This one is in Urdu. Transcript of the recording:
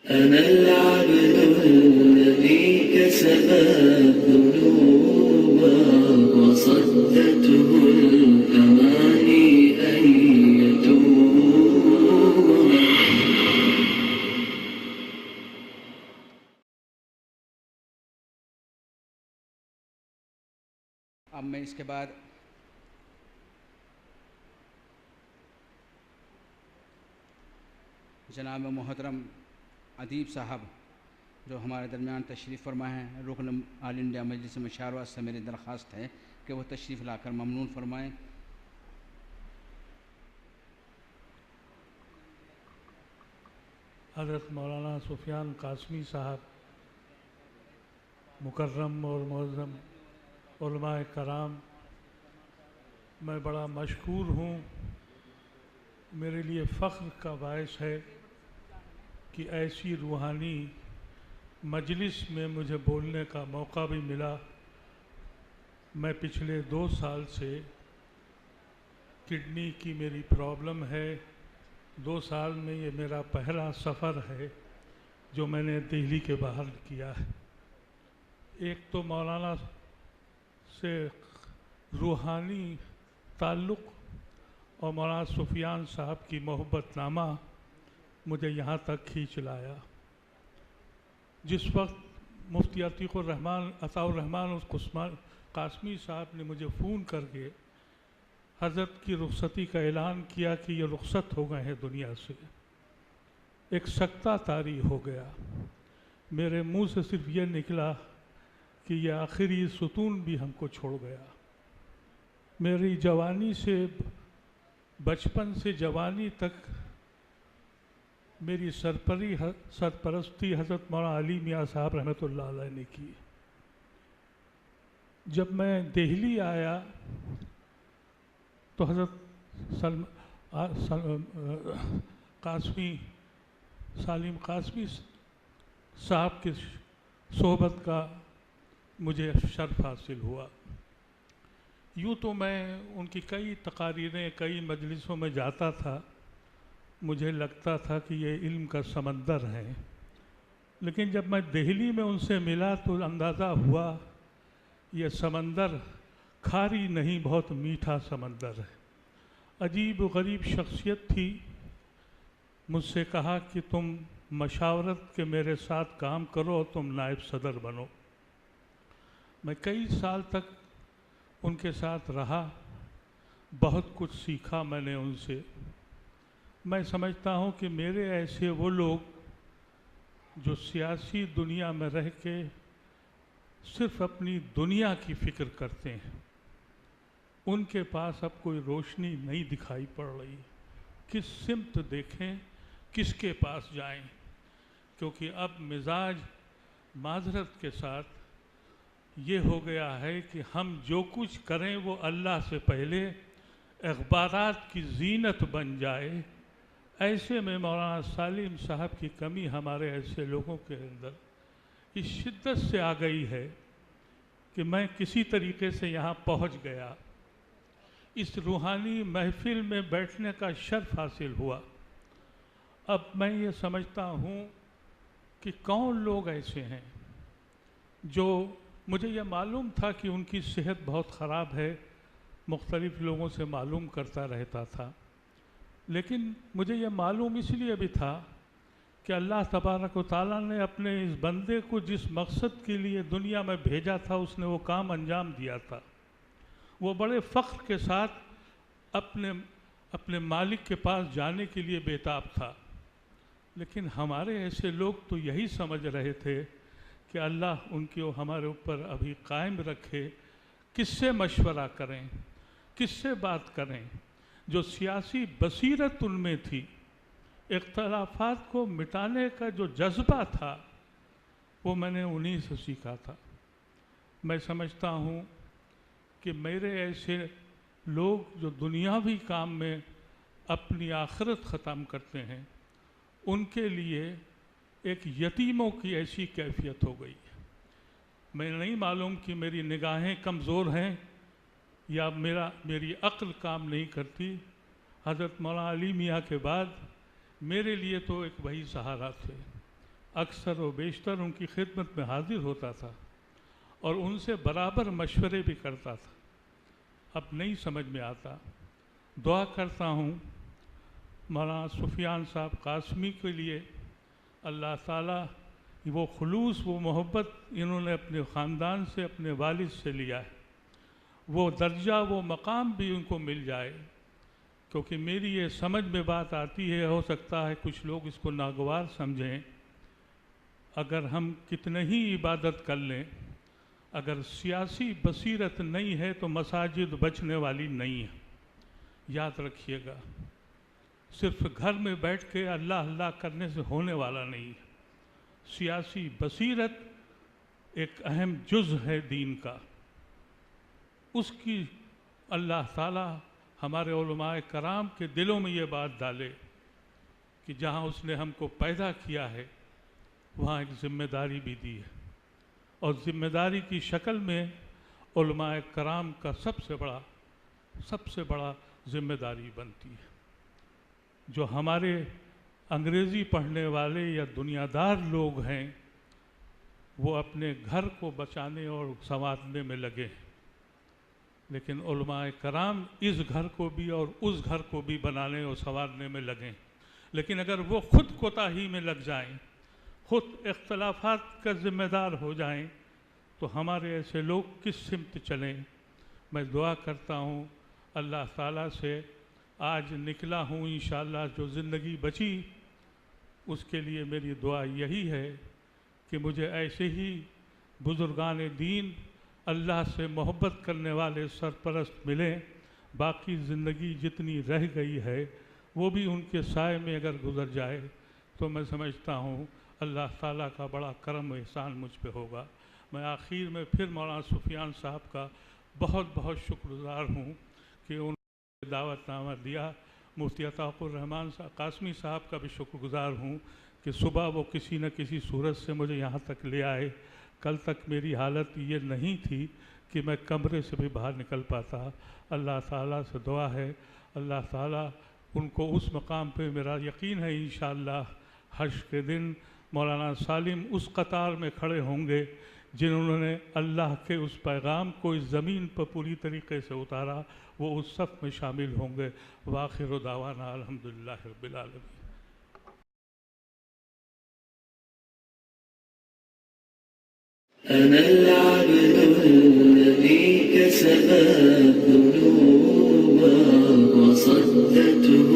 أنا العبد الذي كسب الذنوب وصدته الأماني أن يتوب. اب میں اس کے بعد جناب محترم ادیب صاحب جو ہمارے درمیان تشریف فرما ہیں، رکن آل انڈیا مجلس مشاورت سے میری درخواست ہے کہ وہ تشریف لا کر ممنون فرمائیں۔ حضرت مولانا سفیان قاسمی صاحب، مکرم اور معظم علماء کرام، میں بڑا مشکور ہوں۔ میرے لیے فخر کا باعث ہے کہ ایسی روحانی مجلس میں مجھے بولنے کا موقع بھی ملا۔ میں پچھلے 2 سال سے کڈنی کی میری پرابلم ہے۔ 2 سال میں یہ میرا پہلا سفر ہے جو میں نے دہلی کے باہر کیا ہے۔ ایک تو مولانا سے روحانی تعلق اور مولانا سفیان صاحب کی محبت نامہ مجھے یہاں تک کھینچ لایا۔ جس وقت مفتی عطا الرحمن قاسمی صاحب نے مجھے فون کر کے حضرت کی رخصتی کا اعلان کیا کہ یہ رخصت ہو گئے ہیں دنیا سے، ایک سکتہ طاری ہو گیا۔ میرے منہ سے صرف یہ نکلا کہ یہ آخری ستون بھی ہم کو چھوڑ گیا۔ میری جوانی سے، بچپن سے جوانی تک میری سرپرستی حضرت مولانا علی میاں صاحب رحمۃ اللہ علیہ نے کی۔ جب میں دہلی آیا تو حضرت سالم قاسمی صاحب کی صحبت کا مجھے شرف حاصل ہوا۔ یوں تو میں ان کی کئی تقاریریں، کئی مجلسوں میں جاتا تھا، مجھے لگتا تھا کہ یہ علم کا سمندر ہے، لیکن جب میں دہلی میں ان سے ملا تو اندازہ ہوا یہ سمندر کھاری نہیں، بہت میٹھا سمندر ہے۔ عجیب و غریب شخصیت تھی۔ مجھ سے کہا کہ تم مشاورت کے میرے ساتھ کام کرو اور تم نائب صدر بنو۔ میں کئی سال تک ان کے ساتھ رہا، بہت کچھ سیکھا میں نے ان سے۔ میں سمجھتا ہوں کہ میرے ایسے وہ لوگ جو سیاسی دنیا میں رہ کے صرف اپنی دنیا کی فکر کرتے ہیں، ان کے پاس اب کوئی روشنی نہیں دکھائی پڑ رہی۔ کس سمت دیکھیں، کس کے پاس جائیں، کیونکہ اب مزاج معذرت کے ساتھ یہ ہو گیا ہے کہ ہم جو کچھ کریں وہ اللہ سے پہلے اخبارات کی زینت بن جائے۔ ایسے میں مولانا سالم صاحب کی کمی ہمارے ایسے لوگوں کے اندر اس شدت سے آ گئی ہے کہ میں کسی طریقے سے یہاں پہنچ گیا۔ اس روحانی محفل میں بیٹھنے کا شرف حاصل ہوا۔ اب میں یہ سمجھتا ہوں کہ کون لوگ ایسے ہیں جو، مجھے یہ معلوم تھا کہ ان کی صحت بہت خراب ہے، مختلف لوگوں سے معلوم کرتا رہتا تھا، لیکن مجھے یہ معلوم اس لیے بھی تھا کہ اللہ تبارک و تعالیٰ نے اپنے اس بندے کو جس مقصد کے لیے دنیا میں بھیجا تھا اس نے وہ کام انجام دیا تھا۔ وہ بڑے فخر کے ساتھ اپنے مالک کے پاس جانے کے لیے بےتاب تھا، لیکن ہمارے ایسے لوگ تو یہی سمجھ رہے تھے کہ اللہ ان کو ہمارے اوپر ابھی قائم رکھے۔ کس سے مشورہ کریں، کس سے بات کریں؟ جو سیاسی بصیرت ان میں تھی، اختلافات کو مٹانے کا جو جذبہ تھا، وہ میں نے انہی سے سیکھا تھا۔ میں سمجھتا ہوں کہ میرے ایسے لوگ جو دنیاوی کام میں اپنی آخرت ختم کرتے ہیں، ان کے لیے ایک یتیموں کی ایسی کیفیت ہو گئی۔ میں نہیں معلوم کہ میری نگاہیں کمزور ہیں یا میری عقل کام نہیں کرتی۔ حضرت مولانا علی میاں کے بعد میرے لیے تو ایک وہی سہارا تھے۔ اکثر و بیشتر ان کی خدمت میں حاضر ہوتا تھا اور ان سے برابر مشورے بھی کرتا تھا. اب نہیں سمجھ میں آتا. دعا کرتا ہوں مولانا سفیان صاحب قاسمی کے لیے اللہ تعالیٰ وہ خلوص وہ محبت انہوں نے اپنے خاندان سے اپنے والد سے لیا ہے، وہ درجہ وہ مقام بھی ان کو مل جائے. کیونکہ میری یہ سمجھ میں بات آتی ہے، ہو سکتا ہے کچھ لوگ اس کو ناگوار سمجھیں، اگر ہم کتنے ہی عبادت کر لیں، اگر سیاسی بصیرت نہیں ہے تو مساجد بچنے والی نہیں ہے. یاد رکھیے گا، صرف گھر میں بیٹھ کے اللہ اللہ کرنے سے ہونے والا نہیں ہے. سیاسی بصیرت ایک اہم جز ہے دین کا. اس کی اللہ تعالیٰ ہمارے علماء کرام کے دلوں میں یہ بات ڈالے کہ جہاں اس نے ہم کو پیدا کیا ہے وہاں ایک ذمہ داری بھی دی ہے، اور ذمہ داری کی شکل میں علماء کرام کا سب سے بڑا ذمہ داری بنتی ہے. جو ہمارے انگریزی پڑھنے والے یا دنیا دار لوگ ہیں وہ اپنے گھر کو بچانے اور سنوارنے میں لگے ہیں، لیکن علماء کرام اس گھر کو بھی اور اس گھر کو بھی بنانے اور سنوارنے میں لگیں. لیکن اگر وہ خود کوتاہی میں لگ جائیں، خود اختلافات کا ذمہ دار ہو جائیں، تو ہمارے ایسے لوگ کس سمت چلیں. میں دعا کرتا ہوں اللہ تعالیٰ سے، آج نکلا ہوں انشاءاللہ جو زندگی بچی اس کے لیے میری دعا یہی ہے کہ مجھے ایسے ہی بزرگان دین اللہ سے محبت کرنے والے سرپرست ملیں. باقی زندگی جتنی رہ گئی ہے وہ بھی ان کے سائے میں اگر گزر جائے تو میں سمجھتا ہوں اللہ تعالیٰ کا بڑا کرم و احسان مجھ پہ ہوگا. میں آخر میں پھر مولانا سفیان صاحب کا بہت بہت شکر گزار ہوں کہ انہوں نے دعوت نامہ دیا. مفتی عطاء الرحمان قاسمی صاحب کا بھی شکر گزار ہوں کہ صبح وہ کسی نہ کسی صورت سے مجھے یہاں تک لے آئے. کل تک میری حالت یہ نہیں تھی کہ میں کمرے سے بھی باہر نکل پاتا. اللہ تعالیٰ سے دعا ہے اللہ تعالیٰ ان کو اس مقام پہ، میرا یقین ہے انشاءاللہ حشر کے دن مولانا سالم اس قطار میں کھڑے ہوں گے جنہوں نے اللہ کے اس پیغام کو اس زمین پر پوری طریقے سے اتارا، وہ اس صف میں شامل ہوں گے. وآخر دعوانا الحمدللہ رب العالمین. أنا العبد الذي كسب الذنوب وصدته